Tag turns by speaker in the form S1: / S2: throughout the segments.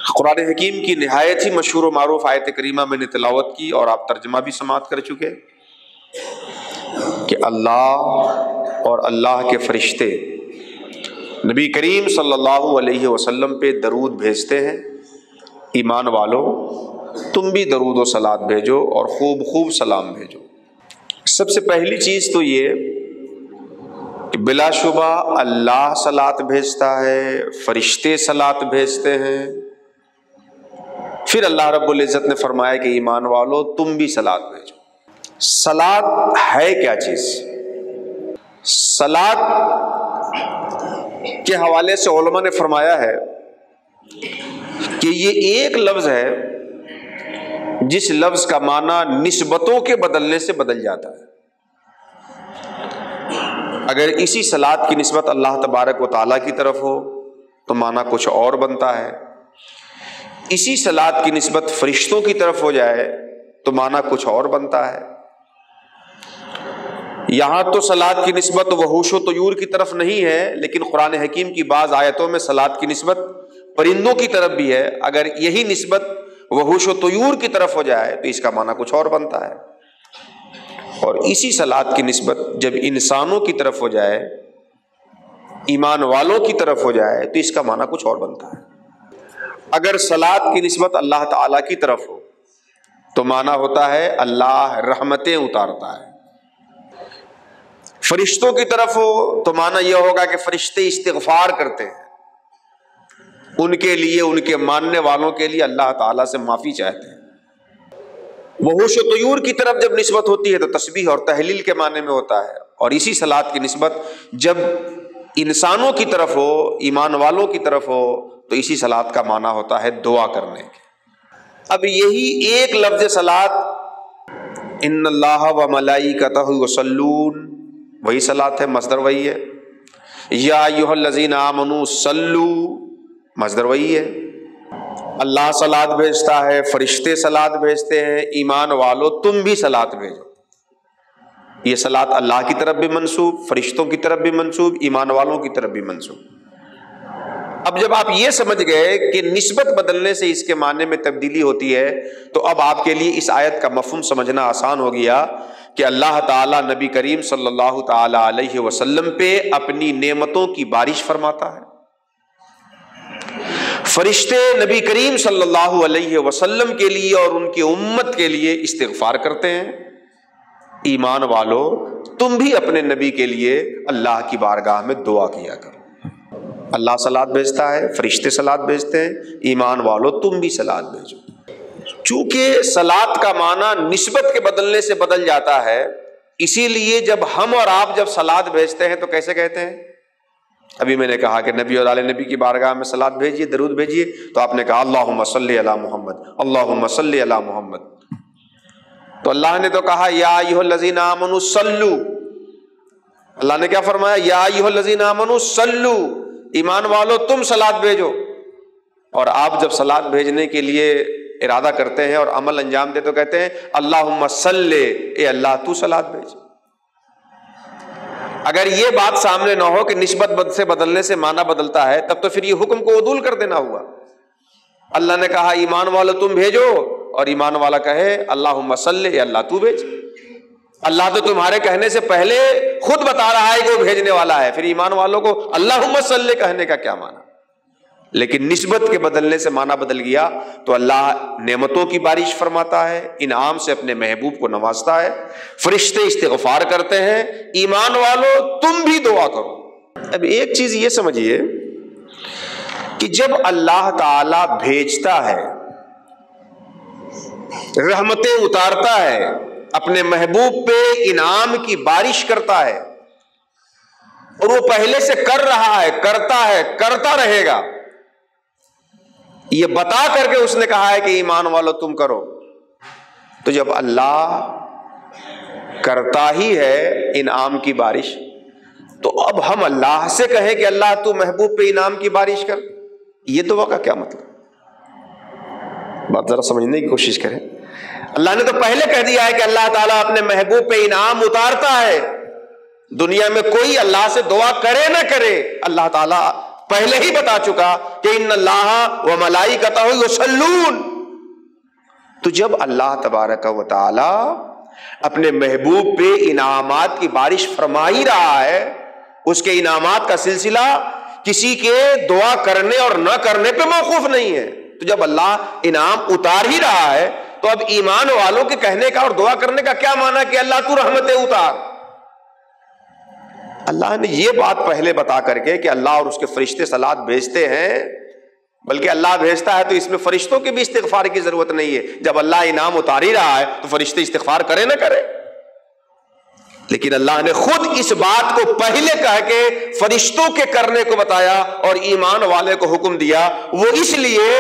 S1: قرآن حکیم کی نہایت ہی مشہور و معروف آیت کریمہ میں نے تلاوت کی اور آپ ترجمہ بھی سماعت کر چکے کہ اللہ اور اللہ کے فرشتے نبی کریم صلی اللہ علیہ وسلم پہ درود بھیجتے ہیں. ایمان والو تم بھی درود و صلات بھیجو اور خوب خوب سلام بھیجو. سب سے پہلی چیز تو یہ کہ بلا شبہ اللہ صلات بھیجتا ہے، فرشتے صلات بھیجتے ہیں. پھر اللہ رب العزت نے فرمایا کہ ایمان والو تم بھی صلات بھیجو. صلات ہے کیا چیز؟ صلات کے حوالے سے علماء نے فرمایا ہے کہ یہ ایک لفظ ہے جس لفظ کا معنی نسبتوں کے بدلنے سے بدل جاتا ہے. اگر اسی صلات کی نسبت اللہ تبارک و تعالیٰ کی طرف ہو تو معنی کچھ اور بنتا ہے، اسی صلات کی نسبت فرشتوں کی طرف ہو جائے تو معنی کچھ اور بنتا ہے. یہاں تو صلات کی نسبت وحوش و طیور کی طرف نہیں ہے، لیکن قرآن حکیم کی بعض آیتوں میں صلات کی نسبت پرندوں کی طرف بھی ہے. اگر یہی نسبت وحوش و طیور کی طرف ہو جائے تو اس کا معنی کچھ اور بنتا ہے، اور اسی صلات کی نسبت جب انسانوں کی طرف ہو جائے، ایمان والوں کی طرف ہو جائے تو اس کا معنی کچھ اور بنتا ہے. اگر صلات کی نسبت اللہ تعالیٰ کی طرف ہو تو معنی ہوتا ہے اللہ رحمتیں اتارتا ہے. فرشتوں کی طرف ہو تو معنی یہ ہوگا کہ فرشتے استغفار کرتے ہیں، ان کے لیے، ان کے ماننے والوں کے لیے اللہ تعالیٰ سے معافی چاہتے ہیں. وحوش و طیور کی طرف جب نسبت ہوتی ہے تو تسبیح اور تحلیل کے معنی میں ہوتا ہے، اور اسی صلات کی نسبت جب انسانوں کی طرف ہو، ایمان والوں کی طرف ہو تو اسی صلات کا معنی ہوتا ہے دعا کرنے کے. اب یہی ایک لفظ صلات، ان اللہ و ملائکتہ یصلون، وہی صلات ہے، مصدر وہی ہے. یا ایھا الذین آمنوا صلوا، مصدر وہی ہے. اللہ صلات بھیجتا ہے، فرشتے صلات بھیجتے ہیں، ایمان والو تم بھی صلات بھیجو. یہ صلات اللہ کی طرف بھی منسوب، فرشتوں کی طرف بھی منسوب، ایمان والوں کی طرف بھی منسوب. اب جب آپ یہ سمجھ گئے کہ نسبت بدلنے سے اس کے معنی میں تبدیلی ہوتی ہے تو اب آپ کے لیے اس آیت کا مفہوم سمجھنا آسان ہو گیا کہ اللہ تعالیٰ نبی کریم صلی اللہ تعالی علیہ وسلم پہ اپنی نعمتوں کی بارش فرماتا ہے. فرشتے نبی کریم صلی اللہ علیہ وسلم کے لیے اور ان کی امت کے لیے استغفار کرتے ہیں. ایمان والو تم بھی اپنے نبی کے لیے اللہ کی بارگاہ میں دعا کیا کرو. اللہ صلات بھیجتا ہے، فرشتے صلات بھیجتے ہیں، ایمان والو تم بھی صلات بھیجو. چونکہ صلات کا معنی نسبت کے بدلنے سے بدل جاتا ہے، اسی لیے جب ہم اور آپ جب صلات بھیجتے ہیں تو کیسے کہتے ہیں؟ ابھی میں نے کہا کہ نبی اور آل نبی کی بارگاہ میں صلات بھیجیے، درود بھیجیے، تو آپ نے کہا اللہم صلی علی محمد، اللہم صلی علی محمد. تو اللہ نے تو کہا یا ایھا الذین آمنوا صلو. اللہ نے کیا فرمایا؟ یا ایھا الذین آمنوا صلو، ایمان والو تم صلات بھیجو. اور آپ جب صلات بھیجنے کے لیے ارادہ کرتے ہیں اور عمل انجام دے تو کہتے ہیں اللہم صلی، اے اللہ تو صلات بھیج. اگر یہ بات سامنے نہ ہو کہ نسبت سے بدلنے سے معنی بدلتا ہے، تب تو پھر یہ حکم کو عدول کر دینا ہوا. اللہ نے کہا ایمان والو تم بھیجو، اور ایمان والا کہے اللہم صلی، اے اللہ تو بھیج. اللہ تو تمہارے کہنے سے پہلے خود بتا رہا ہے کہ وہ بھیجنے والا ہے، پھر ایمان والوں کو اللہم صلی کہنے کا کیا معنی؟ لیکن نسبت کے بدلنے سے معنی بدل گیا تو اللہ نعمتوں کی بارش فرماتا ہے، انعام سے اپنے محبوب کو نوازتا ہے، فرشتے استغفار کرتے ہیں، ایمان والو تم بھی دعا کرو. اب ایک چیز یہ سمجھیے کہ جب اللہ تعالی بھیجتا ہے، رحمتیں اتارتا ہے، اپنے محبوب پہ انعام کی بارش کرتا ہے، اور وہ پہلے سے کر رہا ہے، کرتا ہے، کرتا رہے گا، یہ بتا کر کے اس نے کہا ہے کہ ایمان والو تم کرو. تو جب اللہ کرتا ہی ہے انعام کی بارش، تو اب ہم اللہ سے کہیں کہ اللہ تو محبوب پہ انعام کی بارش کر، یہ دعا کا کیا مطلب؟ بات ذرا سمجھنے کی کوشش کریں. اللہ نے تو پہلے کہہ دیا ہے کہ اللہ تعالیٰ اپنے محبوب پہ انعام اتارتا ہے. دنیا میں کوئی اللہ سے دعا کرے نہ کرے، اللہ تعالیٰ پہلے ہی بتا چکا کہ ان اللہ و ملائکتہ یصلون. تو جب اللہ تبارک و تعالی اپنے محبوب پہ انعامات کی بارش فرما ہی رہا ہے، اس کے انعامات کا سلسلہ کسی کے دعا کرنے اور نہ کرنے پہ موقوف نہیں ہے. تو جب اللہ انعام اتار ہی رہا ہے تو اب ایمان والوں کے کہنے کا اور دعا کرنے کا کیا معنی کہ اللہ تو رحمتیں اتار. اللہ نے یہ بات پہلے بتا کر کے کہ اللہ اور اس کے فرشتے صلات بھیجتے ہیں، بلکہ اللہ بھیجتا ہے تو اس میں فرشتوں کی بھی استغفار کی ضرورت نہیں ہے. جب اللہ انعام اتار ہی رہا ہے تو فرشتے استغفار کرے نہ کرے. لیکن اللہ نے خود اس بات کو پہلے کہہ کے فرشتوں کے کرنے کو بتایا اور ایمان والے کو حکم دیا. وہ اس لیے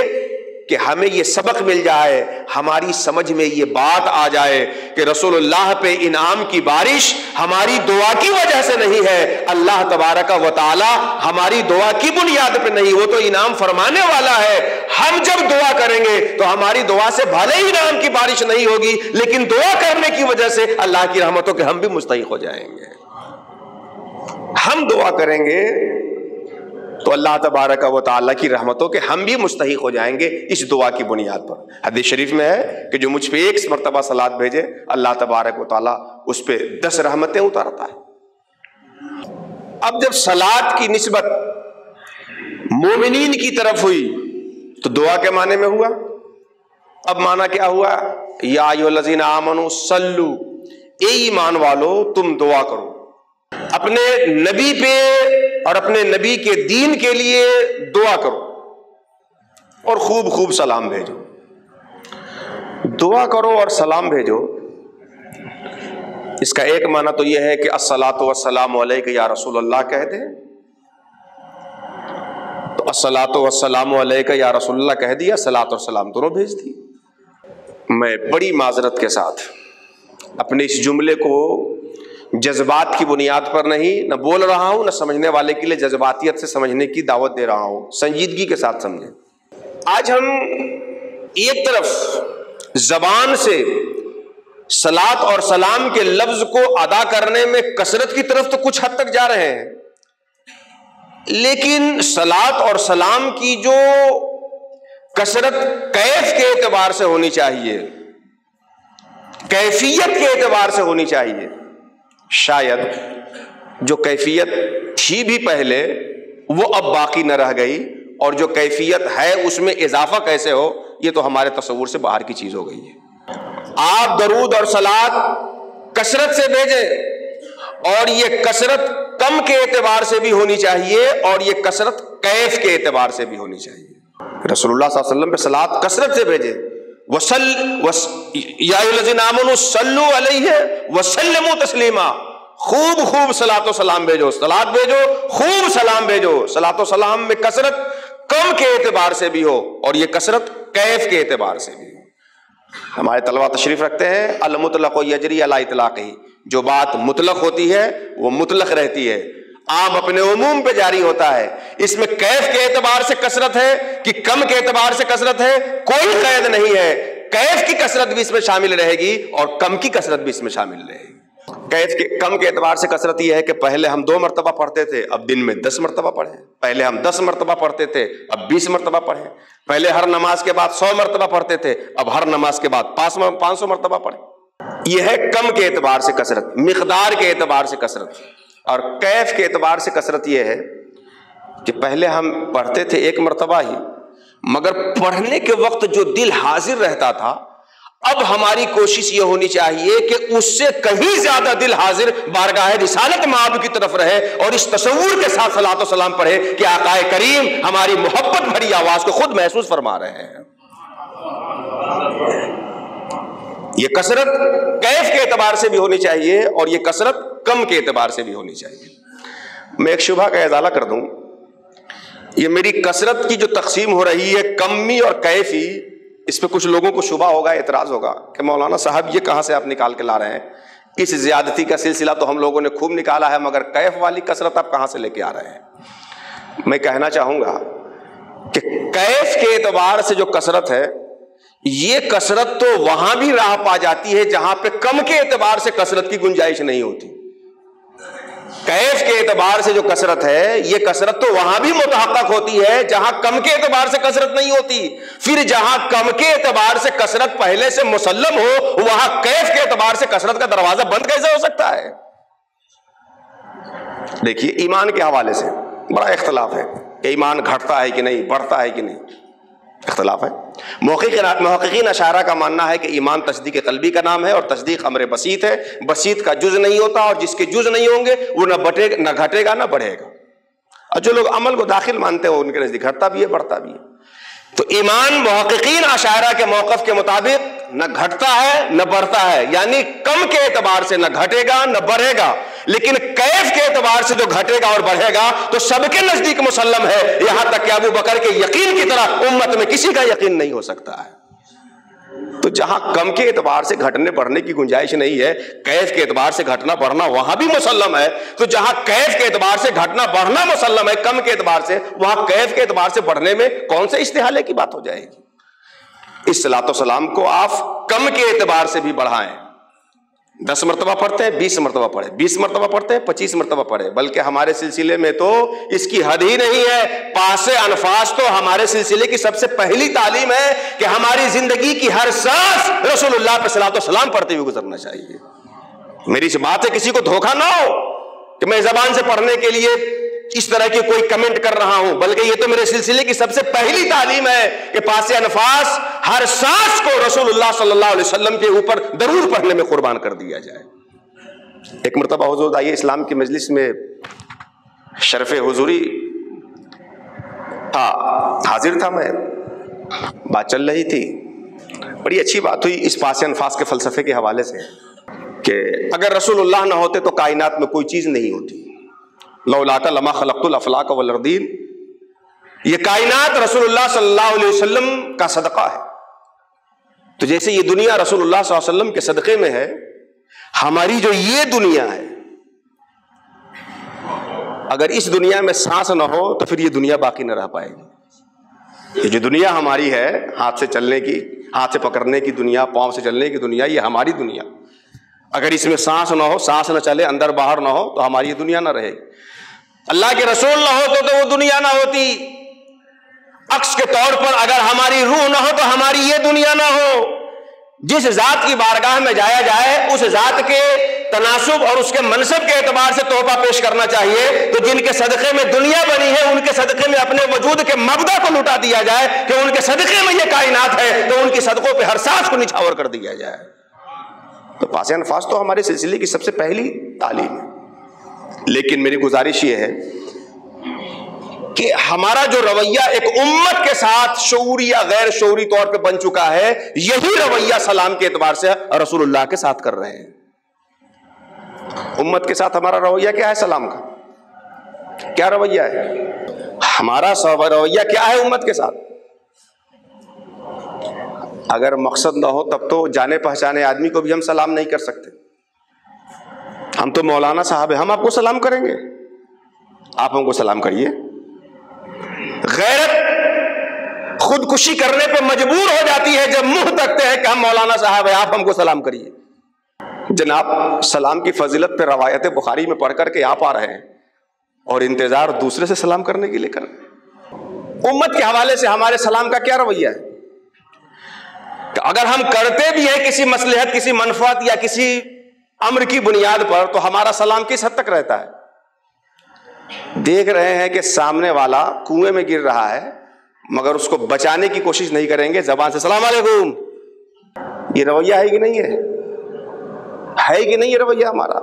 S1: کہ ہمیں یہ سبق مل جائے، ہماری سمجھ میں یہ بات آ جائے کہ رسول اللہ پہ انعام کی بارش ہماری دعا کی وجہ سے نہیں ہے، اللہ تبارک و تعالی ہماری دعا کی بنیاد پہ نہیں، وہ تو انعام فرمانے والا ہے. ہم جب دعا کریں گے تو ہماری دعا سے بھلے ہی انعام کی بارش نہیں ہوگی، لیکن دعا کرنے کی وجہ سے اللہ کی رحمتوں کے ہم بھی مستحق ہو جائیں گے. ہم دعا کریں گے تو اللہ تبارک و تعالیٰ کی رحمتوں کے ہم بھی مستحق ہو جائیں گے اس دعا کی بنیاد پر. حدیث شریف میں ہے کہ جو مجھ پہ 1 مرتبہ صلات بھیجے اللہ تبارک و تعالیٰ اس پہ 10 رحمتیں اتارتا ہے. اب جب صلات کی نسبت مومنین کی طرف ہوئی تو دعا کے معنی میں ہوا. اب معنی کیا ہوا؟ یا ایھا الذین آمنوا صلوا، اے ایمان والو تم دعا کرو، اپنے نبی پہ اور اپنے نبی کے دین کے لیے دعا کرو اور خوب خوب سلام بھیجو. دعا کرو اور سلام بھیجو، اس کا ایک معنی تو یہ ہے کہ الصلاۃ والسلام علیک یا رسول اللہ کہہ دیں، تو الصلاۃ والسلام علیک یا رسول اللہ کہہ دیا، صلاۃ اور سلام دونوں بھیج دی. میں بڑی معذرت کے ساتھ اپنے اس جملے کو جذبات کی بنیاد پر نہیں نہ بول رہا ہوں، نہ سمجھنے والے کے لیے جذباتیت سے سمجھنے کی دعوت دے رہا ہوں، سنجیدگی کے ساتھ سمجھیں. آج ہم ایک طرف زبان سے صلاۃ اور سلام کے لفظ کو ادا کرنے میں کثرت کی طرف تو کچھ حد تک جا رہے ہیں، لیکن صلاۃ اور سلام کی جو کثرت کیف کے اعتبار سے ہونی چاہیے، کیفیت کے اعتبار سے ہونی چاہیے، شاید جو کیفیت تھی بھی پہلے وہ اب باقی نہ رہ گئی، اور جو کیفیت ہے اس میں اضافہ کیسے ہو یہ تو ہمارے تصور سے باہر کی چیز ہو گئی ہے. آپ درود اور صلات کثرت سے بھیجیں، اور یہ کثرت کم کے اعتبار سے بھی ہونی چاہیے اور یہ کثرت کیف کے اعتبار سے بھی ہونی چاہیے. رسول اللہ صلی اللہ علیہ وسلم پہ صلات کثرت سے بھیجیں. یا ایھا الذین آمنوا صلوا علیہ وسلموا تسلیما، خوب خوب صلاۃ و سلام بھیجو، صلات بھیجو، خوب سلام بھیجو. صلاۃ و سلام میں کثرت کم کے اعتبار سے بھی ہو اور یہ کثرت کیف کے اعتبار سے بھی ہو. ہمارے طلبہ تشریف رکھتے ہیں المطلق یجری علی اطلاقہ، جو بات مطلق ہوتی ہے وہ مطلق رہتی ہے، عام اپنے عموم پہ جاری ہوتا ہے. اس میں کیف کے اعتبار سے کثرت ہے کہ کم کے اعتبار سے کثرت ہے، کوئی قید نہیں ہے. کیف کی کثرت بھی اس میں شامل رہے گی اور کم کی کثرت بھی اس میں شامل رہے گی. کیف کے کم کے اعتبار سے کثرت یہ ہے کہ پہلے ہم 2 مرتبہ پڑھتے تھے، اب دن میں 10 مرتبہ پڑھیں. پہلے ہم 10 مرتبہ پڑھتے تھے، اب 20 مرتبہ پڑھیں. پہلے ہر نماز کے بعد 100 مرتبہ پڑھتے تھے، اب ہر نماز کے بعد 500 مرتبہ پڑھیں. یہ ہے کم کے اعتبار سے کثرت، مقدار کے اعتبار سے کثرت. اور کیف کے اعتبار سے کثرت یہ ہے کہ پہلے ہم پڑھتے تھے 1 مرتبہ ہی، مگر پڑھنے کے وقت جو دل حاضر رہتا تھا، اب ہماری کوشش یہ ہونی چاہیے کہ اس سے کہیں زیادہ دل حاضر بارگاہ رسالت مآب کی طرف رہے اور اس تصور کے ساتھ صلاۃ و سلام پڑھے کہ آقا کریم ہماری محبت بھری آواز کو خود محسوس فرما رہے ہیں. یہ کثرت کیف کے اعتبار سے بھی ہونی چاہیے اور یہ کثرت کم کے اعتبار سے بھی ہونی چاہیے. میں ایک شبہ کا ازالہ کر دوں. یہ میری کثرت کی جو تقسیم ہو رہی ہے کمی اور کیفی، اس پہ کچھ لوگوں کو شبہ ہوگا، اعتراض ہوگا کہ مولانا صاحب یہ کہاں سے آپ نکال کے لا رہے ہیں؟ اس زیادتی کا سلسلہ تو ہم لوگوں نے خوب نکالا ہے، مگر کیف والی کثرت آپ کہاں سے لے کے آ رہے ہیں؟ میں کہنا چاہوں گا کہ کیف کے اعتبار سے جو کثرت ہے، یہ کثرت تو وہاں بھی راہ پا جاتی ہے جہاں پہ کم کے اعتبار سے کثرت کی گنجائش نہیں ہوتی. کیف کے اعتبار سے جو کثرت ہے، یہ کثرت تو وہاں بھی متحقق ہوتی ہے جہاں کم کے اعتبار سے کثرت نہیں ہوتی. پھر جہاں کم کے اعتبار سے کثرت پہلے سے مسلم ہو، وہاں کیف کے اعتبار سے کثرت کا دروازہ بند کیسے ہو سکتا ہے؟ دیکھیے ایمان کے حوالے سے بڑا اختلاف ہے کہ ایمان گھٹتا ہے کہ نہیں، بڑھتا ہے کہ نہیں، اختلاف ہے. محققین اشاعرہ کا ماننا ہے کہ ایمان تصدیق قلبی کا نام ہے اور تصدیق امر بسیط ہے، بسیط کا جز نہیں ہوتا، اور جس کے جز نہیں ہوں گے وہ نہ گھٹے گا نہ بڑھے گا. اور جو لوگ عمل کو داخل مانتے ہیں ان کے نزدیک گھٹتا بھی ہے بڑھتا بھی ہے. تو ایمان محققین اشاعرہ کے موقف کے مطابق نہ گھٹتا ہے نہ بڑھتا ہے، یعنی کم کے اعتبار سے نہ گھٹے گا نہ بڑھے گا، لیکن کیف کے اعتبار سے جو گھٹے گا اور بڑھے گا تو سب کے نزدیک مسلم ہے، یہاں تک کہ ابو بکر کے یقین کی طرح امت میں کسی کا یقین نہیں ہو سکتا ہے. تو جہاں کم کے اعتبار سے گھٹنے بڑھنے کی گنجائش نہیں ہے، کیف کے اعتبار سے گھٹنا بڑھنا وہاں بھی مسلم ہے. تو جہاں کیف کے اعتبار سے گھٹنا بڑھنا مسلم ہے کم کے اعتبار سے، وہاں کیف کے اعتبار سے بڑھنے میں کون سے استحالے کی بات ہو جائے گی؟ اس صلاۃ والسلام کو آپ کم کے اعتبار سے بھی بڑھائیں، 10 مرتبہ پڑھتے ہیں 20 مرتبہ پڑھے، 20 مرتبہ پڑھتے ہیں 25 مرتبہ پڑھے، بلکہ ہمارے سلسلے میں تو اس کی حد ہی نہیں ہے. پاس انفاس تو ہمارے سلسلے کی سب سے پہلی تعلیم ہے کہ ہماری زندگی کی ہر سانس رسول اللہ پہ صلاۃ والسلام پڑھتے ہوئے گزرنا چاہیے. میری سے بات ہے کسی کو دھوکہ نہ ہو کہ میں زبان سے پڑھنے کے لیے اس طرح کی کوئی کمنٹ کر رہا ہوں، بلکہ یہ تو میرے سلسلے کی سب سے پہلی تعلیم ہے کہ پاس انفاس ہر سانس کو رسول اللہ صلی اللہ علیہ وسلم کے اوپر ضرور پڑھنے میں قربان کر دیا جائے. ایک مرتبہ حضور داعیہ اسلام کی مجلس میں شرف حضوری حاضر تھا، میں بات چل رہی تھی، بڑی اچھی بات ہوئی اس پاس انفاس کے فلسفے کے حوالے سے کہ اگر رسول اللہ نہ ہوتے تو کائنات میں کوئی چیز نہیں ہوتی. لولاک لما خلقت الافلاک والارضین، یہ کائنات رسول اللہ صلی اللہ علیہ وسلم کا صدقہ ہے. تو جیسے یہ دنیا رسول اللہ صلی اللہ علیہ وسلم کے صدقے میں ہے، ہماری جو یہ دنیا ہے اگر اس دنیا میں سانس نہ ہو تو پھر یہ دنیا باقی نہ رہ پائے گی. یہ جو دنیا ہماری ہے، ہاتھ سے چلنے کی، ہاتھ سے پکڑنے کی دنیا، پاؤں سے چلنے کی دنیا، یہ ہماری دنیا، اگر اس میں سانس نہ ہو، سانس نہ چلے، اندر باہر نہ ہو تو ہماری یہ دنیا نہ رہے گی. اللہ کے رسول نہ ہو تو وہ دنیا نہ ہوتی. عکس کے طور پر اگر ہماری روح نہ ہو تو ہماری یہ دنیا نہ ہو. جس ذات کی بارگاہ میں جایا جائے اس ذات کے تناسب اور اس کے منصب کے اعتبار سے تحفہ پیش کرنا چاہیے. تو جن کے صدقے میں دنیا بنی ہے ان کے صدقے میں اپنے وجود کے مبدا کو لوٹا دیا جائے کہ ان کے صدقے میں یہ کائنات ہے، تو ان کی صدقوں پہ ہر سانس کو نچھاور کر دیا جائے. تو پاس انفاس تو ہمارے سلسلے کی سب سے پہلی تعلیم ہے. لیکن میری گزارش یہ ہے کہ ہمارا جو رویہ ایک امت کے ساتھ شعوری یا غیر شعوری طور پہ بن چکا ہے، یہی رویہ سلام کے اعتبار سے رسول اللہ کے ساتھ کر رہے ہیں. امت کے ساتھ ہمارا رویہ کیا ہے؟ سلام کا کیا رویہ ہے؟ ہمارا رویہ کیا ہے امت کے ساتھ؟ اگر مقصد نہ ہو تب تو جانے پہچانے آدمی کو بھی ہم سلام نہیں کر سکتے. ہم تو مولانا صاحب ہیں، ہم آپ کو سلام کریں گے، آپ ہم کو سلام کریے. غیرت خودکشی کرنے پہ مجبور ہو جاتی ہے جب منہ تکتے ہیں کہ ہم مولانا صاحب ہیں، آپ ہم کو سلام کریے. جناب سلام کی فضیلت پہ روایت بخاری میں پڑھ کر کے آپ آ رہے ہیں اور انتظار دوسرے سے سلام کرنے کے لیے کر رہے ہیں. امت کے حوالے سے ہمارے سلام کا کیا رویہ ہے؟ کہ اگر ہم کرتے بھی ہیں کسی مصلحت، کسی منفعت یا کسی امر کی بنیاد پر، تو ہمارا سلام کس حد تک رہتا ہے؟ دیکھ رہے ہیں کہ سامنے والا کنویں میں گر رہا ہے مگر اس کو بچانے کی کوشش نہیں کریں گے، زبان سے السلام علیکم. یہ رویہ ہے کہ نہیں ہے؟ ہے کہ نہیں یہ رویہ ہمارا؟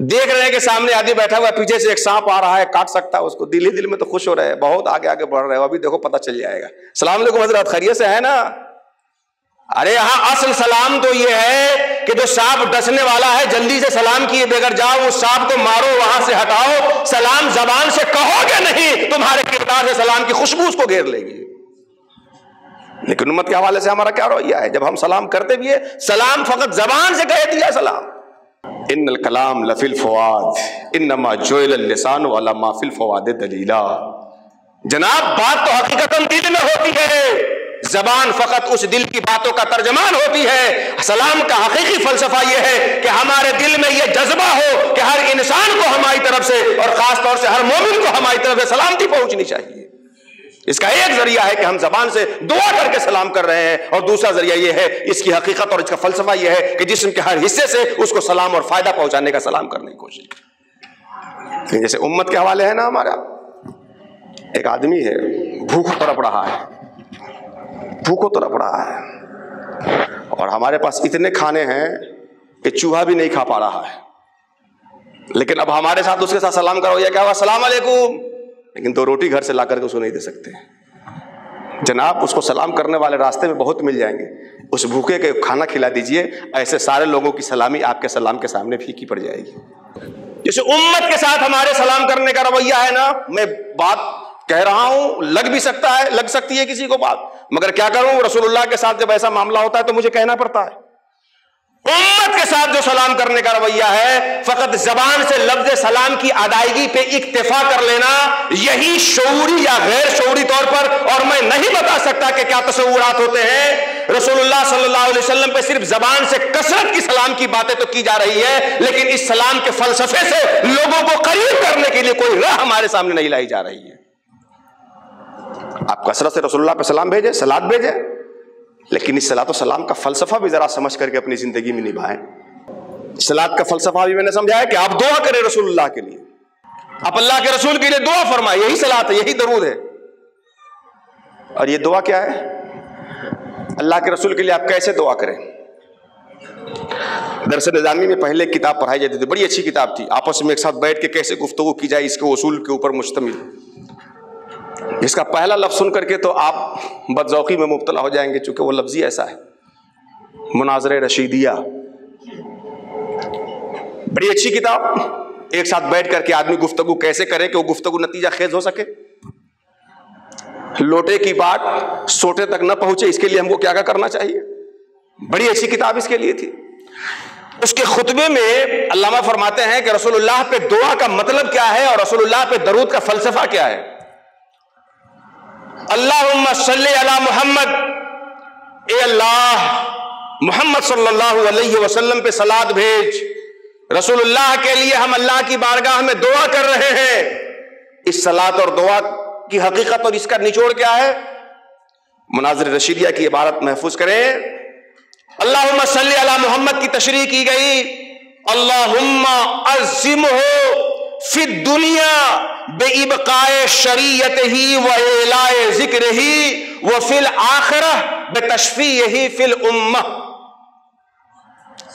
S1: دیکھ رہے ہیں کہ سامنے آدمی بیٹھا ہوا ہے، پیچھے سے ایک سانپ آ رہا ہے، کاٹ سکتا ہے اس کو، دل ہی دل میں تو خوش ہو رہے ہیں، بہت آگے آگے بڑھ رہے ہو، ابھی دیکھو پتہ چل جائے گا. السلام علیکم حضرت، خیریت سے ہے نا؟ ارے یہاں اصل سلام تو یہ ہے کہ جو سانپ ڈسنے والا ہے جلدی سے سلام کیے بغیر جاؤ، اس سانپ کو مارو، وہاں سے ہٹاؤ. سلام زبان سے کہو گے نہیں، تمہارے کردار سے سلام کی خوشبو اس کو گھیر لے گی. لیکن امت کے حوالے سے ہمارا کیا رویہ ہے؟ جب ہم سلام کرتے بھی ہیں، سلام فقط زبان سے کہہ دیا سلام. ان الکلام لفی الفؤاد انما جعل اللسان ولا ما فی الفؤاد دلیلا. جناب بات تو حقیقتاً دل میں ہوتی ہے، زبان فقط اس دل کی باتوں کا ترجمان ہوتی ہے. سلام کا حقیقی فلسفہ یہ ہے کہ ہمارے دل میں یہ جذبہ ہو کہ ہر انسان کو ہماری طرف سے اور خاص طور سے ہر مومن کو ہماری طرف سے سلامتی پہنچنی چاہیے. اس کا ایک ذریعہ ہے کہ ہم زبان سے دعا کر کے سلام کر رہے ہیں، اور دوسرا ذریعہ یہ ہے، اس کی حقیقت اور اس کا فلسفہ یہ ہے کہ جسم کے ہر حصے سے اس کو سلام اور فائدہ پہنچانے کا سلام کرنے کی کوشش کریں. جیسے امت کے حوالے ہے نا، ہمارا ایک آدمی ہے بھوک تڑپ رہا ہے، اور ہمارے پاس اتنے کھانے ہیں کہ چوہا بھی نہیں کھا پا رہا ہے، لیکن اب ہمارے ساتھ اس کے ساتھ سلام کرو یا کیا ہوا، السلام علیکم، لیکن تو روٹی گھر سے لا کر کے اس کو نہیں دے سکتے. جناب اس کو سلام کرنے والے راستے میں بہت مل جائیں گے، اس بھوکے کے کھانا کھلا دیجئے، ایسے سارے لوگوں کی سلامی آپ کے سلام کے سامنے پھیکی پڑ جائے گی. جیسے امت کے ساتھ ہمارے سلام کرنے کا رویہ ہے نا، میں بات کہہ رہا ہوں، لگ بھی سکتا ہے، لگ سکتی ہے کسی کو بات، مگر کیا کروں، رسول اللہ کے ساتھ جب ایسا معاملہ ہوتا ہے تو مجھے کہنا پڑتا ہے. امت کے ساتھ جو سلام کرنے کا رویہ ہے، فقط زبان سے لفظ سلام کی ادائیگی پہ اکتفا کر لینا، یہی شعوری یا غیر شعوری طور پر، اور میں نہیں بتا سکتا کہ کیا تصورات ہوتے ہیں. رسول اللہ صلی اللہ علیہ وسلم پہ صرف زبان سے کثرت کی سلام کی باتیں تو کی جا رہی ہے، لیکن اس سلام کے فلسفے سے لوگوں کو قریب کرنے کے لیے کوئی راہ ہمارے سامنے نہیں لائی جا رہی ہے. آپ کثرت سے رسول اللہ پہ سلام بھیجیں، سلاد بھیجیں، لیکن اس صلاۃ و سلام کا فلسفہ بھی ذرا سمجھ کر کے اپنی زندگی میں نبھائیں. صلاۃ کا فلسفہ بھی میں نے سمجھایا کہ آپ دعا کریں رسول اللہ کے لیے، آپ اللہ کے رسول کے لیے دعا فرمائیں، یہی صلاۃ ہے، یہی درود ہے. اور یہ دعا کیا ہے؟ اللہ کے رسول کے لیے آپ کیسے دعا کریں. درس نظامی میں پہلے ایک کتاب پڑھائی جاتی تھی، بڑی اچھی کتاب تھی، آپس میں ایک ساتھ بیٹھ کے کیسے گفتگو کی جائے اس کے اصول کے اوپر مشتمل. جس کا پہلا لفظ سن کر کے تو آپ بدذوقی میں مبتلا ہو جائیں گے، چونکہ وہ لفظ ہی ایسا ہے، مناظر رشیدیہ. بڑی اچھی کتاب، ایک ساتھ بیٹھ کر کے آدمی گفتگو کیسے کرے کہ وہ گفتگو نتیجہ خیز ہو سکے، لوٹے کی بات سوٹے تک نہ پہنچے، اس کے لیے ہم کو کیا کرنا چاہیے. بڑی اچھی کتاب اس کے لیے تھی. اس کے خطبے میں علامہ فرماتے ہیں کہ رسول اللہ پہ دعا کا مطلب کیا ہے اور رسول اللہ پہ درود کا فلسفہ کیا ہے. اللہم صلی علی محمد، اے اللہ محمد صلی اللہ علیہ وسلم پہ صلات بھیج. رسول اللہ کے لیے ہم اللہ کی بارگاہ میں دعا کر رہے ہیں. اس صلات اور دعا کی حقیقت اور اس کا نچوڑ کیا ہے؟ مناظر رشیدیہ کی عبارت محفوظ کریں. اللہم صلی علی محمد کی تشریح کی گئی، اللہم عظمہ فی الدنیا بإبقاء شریعتہ و اعلاء ذکرہ وفی الآخرہ بتشفیعہ فی الامہ.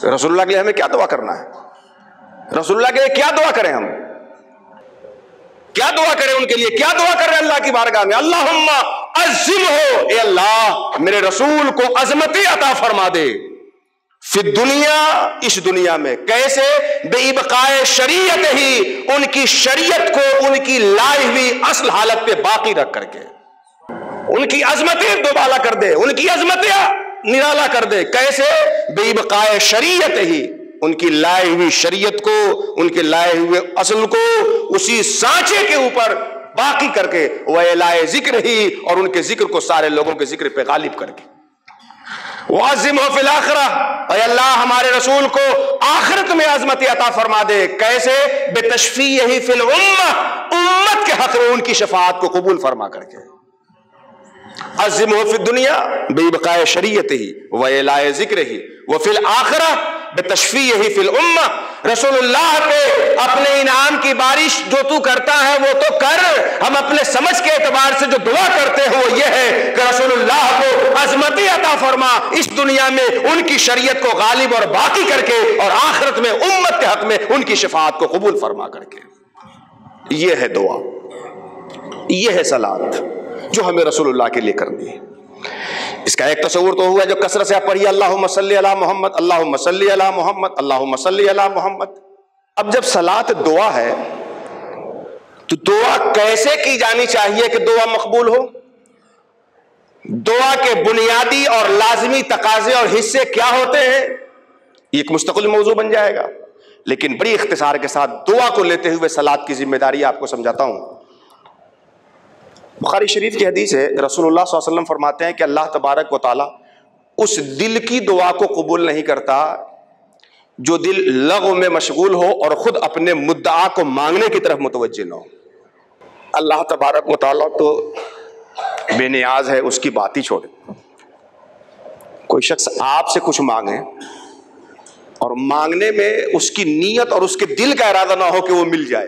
S1: رسول اللہ کے لیے ہمیں کیا دعا کرنا ہے؟ رسول اللہ کے لیے کیا دعا کریں؟ ہم کیا دعا کریں ان کے لیے؟ کیا دعا کر رہے ہیں اللہ کی بارگاہ میں؟ اللہم عظمہ، اے اللہ میرے رسول کو عظمت عطا فرما دے، فی الدنیا، اس دنیا میں. کیسے؟ بإبقاء شریعت ہی، ان کی شریعت کو ان کی لائی ہوئی اصل حالت پہ باقی رکھ کر کے ان کی عظمتیں دوبالا کر دے، ان کی عظمتیں نرالا کر دے. کیسے؟ بإبقاء شریعت ہی، ان کی لائے ہوئی شریعت کو، ان کے لائے ہوئے اصل کو اسی سانچے کے اوپر باقی کر کے، وَإِلَٰهِ ذِكْرِهِ، اور ان کے ذکر کو سارے لوگوں کے ذکر پہ غالب کر کے. وَعَظِّمْهُ فِي الْآخِرَةِ، اے اللہ ہمارے رسول کو آخرت میں عظمت عطا فرما دے. کیسے؟ بِتَشْفِيعِهِ فِي الْأُمَّةِ، امت کے حق میں ان کی شفاعت کو قبول فرما کر کے. عظمہ فی الدنیا بإبقاء شریعتہ وإعلاء ذکرہ وفی الآخرہ بتشفیعہ فی الامہ. رسول اللہ پہ اپنے انعام کی بارش جو تو کرتا ہے وہ تو کر، ہم اپنے سمجھ کے اعتبار سے جو دعا کرتے ہیں وہ یہ ہے کہ رسول اللہ کو عظمت عطا فرما، اس دنیا میں ان کی شریعت کو غالب اور باقی کر کے، اور آخرت میں امت کے حق میں ان کی شفاعت کو قبول فرما کر کے. یہ ہے دعا، یہ ہے صلات جو ہمیں رسول اللہ کے لیے کرنی ہے. اس کا ایک تصور تو ہوا جو کثرت سے آپ پڑھیے اللہم صلی علی محمد، اللہم صلی علی محمد، اللہم صلی علی محمد. اب جب صلات دعا ہے تو دعا کیسے کی جانی چاہیے کہ دعا مقبول ہو؟ دعا کے بنیادی اور لازمی تقاضے اور حصے کیا ہوتے ہیں؟ یہ ایک مستقل موضوع بن جائے گا، لیکن بڑی اختصار کے ساتھ دعا کو لیتے ہوئے صلات کی ذمہ داری آپ کو سمجھاتا ہوں. بخاری شریف کی حدیث ہے، رسول اللہ صلی اللہ علیہ وسلم فرماتے ہیں کہ اللہ تبارک و تعالیٰ اس دل کی دعا کو قبول نہیں کرتا جو دل لغو میں مشغول ہو اور خود اپنے مدعا کو مانگنے کی طرف متوجہ نہ ہو۔ اللہ تبارک و تعالیٰ تو بے نیاز ہے، اس کی بات ہی چھوڑے۔ کوئی شخص آپ سے کچھ مانگے اور مانگنے میں اس کی نیت اور اس کے دل کا ارادہ نہ ہو کہ وہ مل جائے،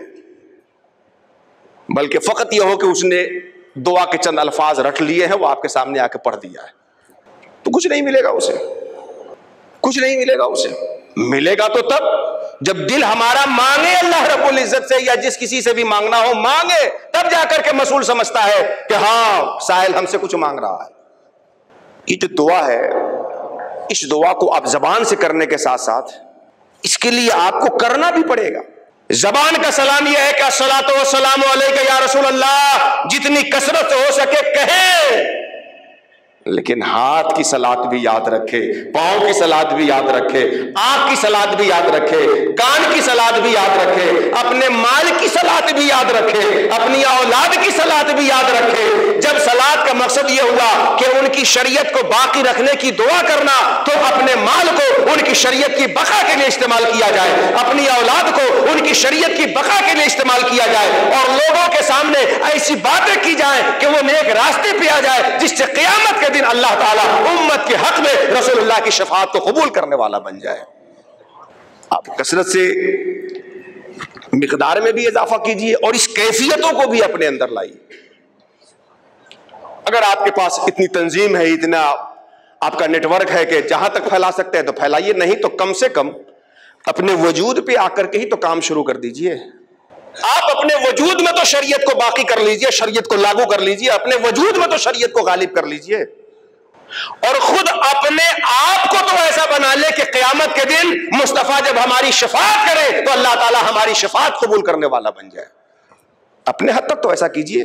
S1: بلکہ فقط یہ ہو کہ اس نے دعا کے چند الفاظ رٹ لیے ہیں، وہ آپ کے سامنے آ کے پڑھ دیا ہے، تو کچھ نہیں ملے گا اسے، کچھ نہیں ملے گا اسے۔ ملے گا تو تب جب دل ہمارا مانگے اللہ رب العزت سے، یا جس کسی سے بھی مانگنا ہو مانگے، تب جا کر کے مسئول سمجھتا ہے کہ ہاں سائل ہم سے کچھ مانگ رہا ہے۔ یہ جو دعا ہے، اس دعا کو آپ زبان سے کرنے کے ساتھ ساتھ اس کے لیے آپ کو کرنا بھی پڑے گا۔ زبان کا سلام یہ ہے کہ الصلاۃ والسلام علیک یا رسول اللہ، جتنی کثرت سے ہو سکے کہیں، لیکن ہاتھ کی صلاۃ بھی یاد رکھے، پاؤں کی صلاۃ بھی یاد رکھے، آنکھ کی صلاۃ بھی یاد رکھے، کان کی صلاۃ بھی یاد رکھے، اپنے مال کی صلاۃ بھی یاد رکھے، اپنی اولاد کی صلاۃ بھی یاد رکھے۔ جب صلاۃ کا مقصد یہ ہوا کہ ان کی شریعت کو باقی رکھنے کی دعا کرنا، تو اپنے مال کو ان کی شریعت کی بقا کے لیے استعمال کیا جائے، اپنی اولاد کو ان کی شریعت کی بقا کے لیے استعمال کیا جائے، اور لوگوں کے سامنے ایسی باتیں کی جائیں کہ وہ نیک راستے پہ آ جائے، جس سے قیامت کے دن اللہ تعالیٰ امت کے حق میں رسول اللہ کی شفاعت کو قبول کرنے والا بن جائے۔ آپ کثرت سے مقدار میں بھی اضافہ کیجئے اور اس کیفیتوں کو بھی اپنے اندر لائیے۔ اگر آپ کے پاس اتنی تنظیم ہے، اتنا آپ کا نیٹ ورک ہے کہ جہاں تک پھیلا سکتے ہیں تو پھیلائیے، نہیں تو کم سے کم اپنے وجود پہ آ کر کے ہی تو کام شروع کر دیجئے۔ آپ اپنے وجود میں تو شریعت کو باقی کر لیجئے، شریعت کو لاگو کر لیجئے، اپنے وجود میں تو شریعت کو غالب کر لیجئے، اور خود اپنے آپ کو تو ایسا بنا لے کہ قیامت کے دن مصطفیٰ جب ہماری شفاعت کرے تو اللہ تعالیٰ ہماری شفاعت قبول کرنے والا بن جائے۔ اپنے حد تک تو ایسا کیجئے،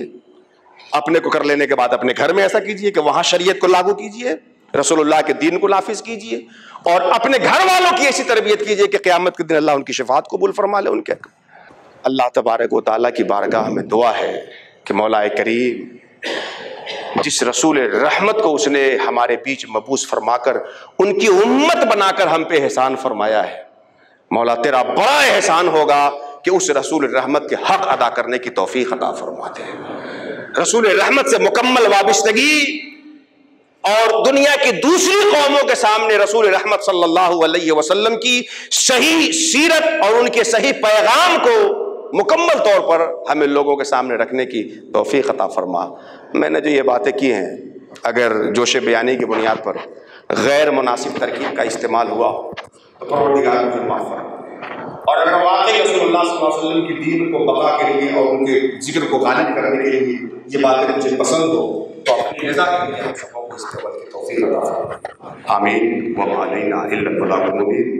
S1: اپنے کو کر لینے کے بعد اپنے گھر میں ایسا کیجئے کہ وہاں شریعت کو لاگو کیجئے، رسول اللہ کے دین کو نافذ کیجئے، اور اپنے گھر والوں کی ایسی تربیت کیجئے کہ قیامت کے دن اللہ ان کی شفاعت قبول فرما لے ان کے۔ اللہ تبارک و تعالیٰ کی بارگاہ میں دعا ہے کہ مولا کریم جس رسول رحمت کو اس نے ہمارے بیچ مبعوث فرما کر ان کی امت بنا کر ہم پہ احسان فرمایا ہے، مولا تیرا بڑا احسان ہوگا کہ اس رسول رحمت کے حق ادا کرنے کی توفیق عطا فرما دے۔ رسول رحمت سے مکمل وابستگی اور دنیا کی دوسری قوموں کے سامنے رسول رحمت صلی اللہ علیہ وسلم کی صحیح سیرت اور ان کے صحیح پیغام کو مکمل طور پر ہمیں لوگوں کے سامنے رکھنے کی توفیق عطا فرما۔ میں نے جو یہ باتیں کی ہیں، اگر جوش بیانی کی بنیاد پر غیر مناسب ترکیب کا استعمال ہوا تو پروردگار مجھے معاف فرما، اور اگر واقعی رسول اللہ صلی اللہ علیہ وسلم کی دین کو بقا کے لیے اور ان کے ذکر کو غالب کرنے کے لیے یہ باتیں مجھے پسند ہو تو اپنی رضا کے لیے ہم سبوں کو استعمال کی توفیق عطا فرما۔ آمین۔ وما علینا الا البلاغ المبین۔